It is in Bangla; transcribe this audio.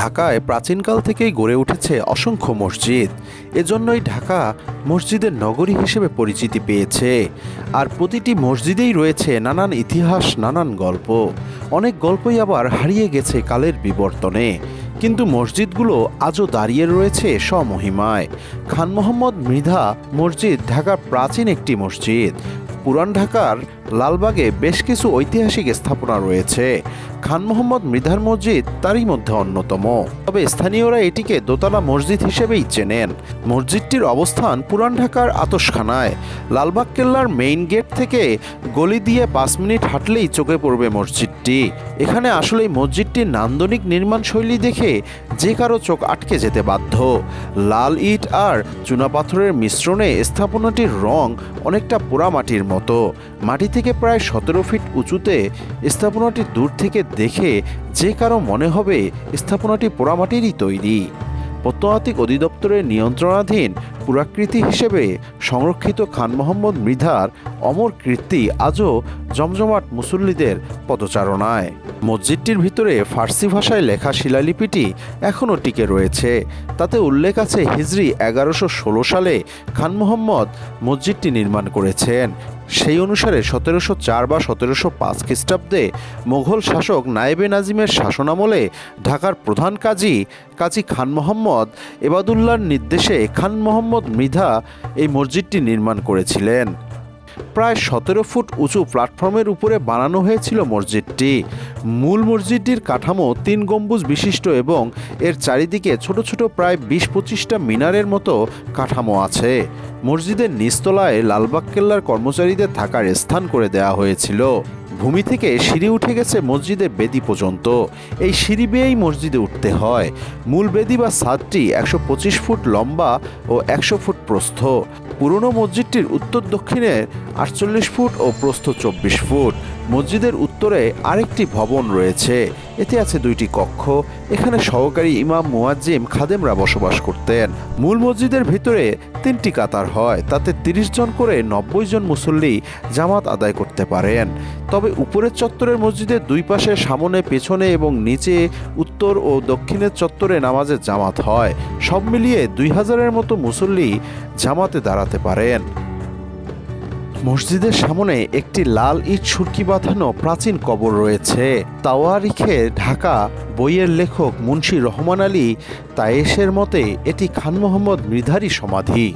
ঢাকায় প্রাচীনকাল থেকেই গড়ে উঠেছে অসংখ্য মসজিদ। এজন্যই ঢাকা মসজিদের নগরী হিসেবে পরিচিতি পেয়েছে। আর প্রতিটি মসজিদেই রয়েছে নানান ইতিহাস, নানান গল্প। অনেক গল্পই আবার হারিয়ে গেছে কালের বিবর্তনে, কিন্তু মসজিদগুলো আজও দাঁড়িয়ে রয়েছে স্বমহিমায়। খান মোহাম্মদ মৃধা মসজিদ ঢাকার প্রাচীন একটি মসজিদ। পুরান ঢাকার লালবাগে বেশ কিছু ঐতিহাসিক স্থাপনা রয়েছে। খান মোহাম্মদ মৃধার মসজিদ তারই মধ্যে অন্যতম। তবে স্থানীয়রা এটিকে দোতলা মসজিদ হিসেবেই চেনেন। মসজিদটির অবস্থান পুরান ঢাকার আতশখানায়। লালবাগ কেল্লার মেইন গেট থেকে গলি দিয়ে 5 মিনিট হাঁটলেই চোখে পড়বে মসজিদটি। এখানে আসলে মসজিদটির নান্দনিক নির্মাণ শৈলী দেখে যে কারো চোখ আটকে যেতে বাধ্য। লাল ইট আর চুনাপাথরের মিশ্রণে স্থাপনাটির রং অনেকটা পোড়ামাটির মতো। মাটি থেকে প্রায় 17 ফিট উঁচুতে স্থাপনাটি দূর থেকে দেখে যে কারো মনে হবে স্থাপনাটি পোড়ামাটিরই তৈরি। প্রত্নতাত্ত্বিক অধিদপ্তরের নিয়ন্ত্রণাধীন পুরাকৃতি হিসেবে সংরক্ষিত খান মোহাম্মদ মৃধার অমর কীর্তি আজও জমজমাট মুসল্লিদের পদচারণায়। মসজিদটির ভিতরে ফার্সি ভাষায় লেখা শিলালিপিটি এখনও টিকে রয়েছে। তাতে উল্লেখ আছে হিজরি 1116 সালে খান মোহাম্মদ মসজিদটি নির্মাণ করেছেন। সেই অনুসারে 1704 বা 1705 খ্রিস্টাব্দে মোঘল শাসক নায়েবে নাজিমের শাসনামলে ঢাকার প্রধান কাজী খান মোহাম্মদ এবাদুল্লাহর নির্দেশে খান মোহাম্মদ মৃধা এই মসজিদটি নির্মাণ করেছিলেন। প্রায় 17 ফুট উঁচু প্ল্যাটফর্মের উপরে বানানো হয়েছিল মসজিদটি। মূল মসজিদটির কাঠামো 3 গম্বুজ বিশিষ্ট এবং এর চারিদিকে ছোট ছোট প্রায় 20-25টা মিনারের মতো কাঠামো আছে। মসজিদের নিচতলায় লালবাগ কেল্লার কর্মচারীদের থাকার স্থান করে দেওয়া হয়েছিল। ভূমি থেকে সিঁড়ি উঠে গেছে মসজিদের বেদি পর্যন্ত। এই সিঁড়ি বেয়েই মসজিদে উঠতে হয়। মূল বেদি বা ছাদটি 125 ফুট লম্বা ও 100 ফুট প্রস্থ। পুরনো মসজিদটির উত্তর দক্ষিণে 48 ফুট ও প্রস্থ 24 ফুট। মসজিদের উত্তরে আরেকটি ভবন রয়েছে। এতে আছে 2টি কক্ষ। এখানে সহকারী ইমাম, মুয়াজ্জিম, খাদেমরা বসবাস করতেন। মূল মসজিদের ভিতরে 3টি কাতার হয়। তাতে 30 জন করে 90 জন মুসল্লি জামাত আদায় করতে পারেন। তবে উপরের চত্বরের মসজিদের 2 পাশে, সামনে, পেছনে এবং নিচে, উত্তর ও দক্ষিণের চত্বরে নামাজের জামাত হয়। সব মিলিয়ে 2000-এর মতো মুসল্লি জামাতে দাঁড়াতে পারেন। মসজিদের সামনে একটি লাল ইট সুরকি বাঁধানো প্রাচীন কবর রয়েছে। তাওয়ারিখে ঢাকা বইয়ের লেখক মুন্সি রহমান আলী তায়েশের মতে এটি খান মোহাম্মদ মৃধারই সমাধি।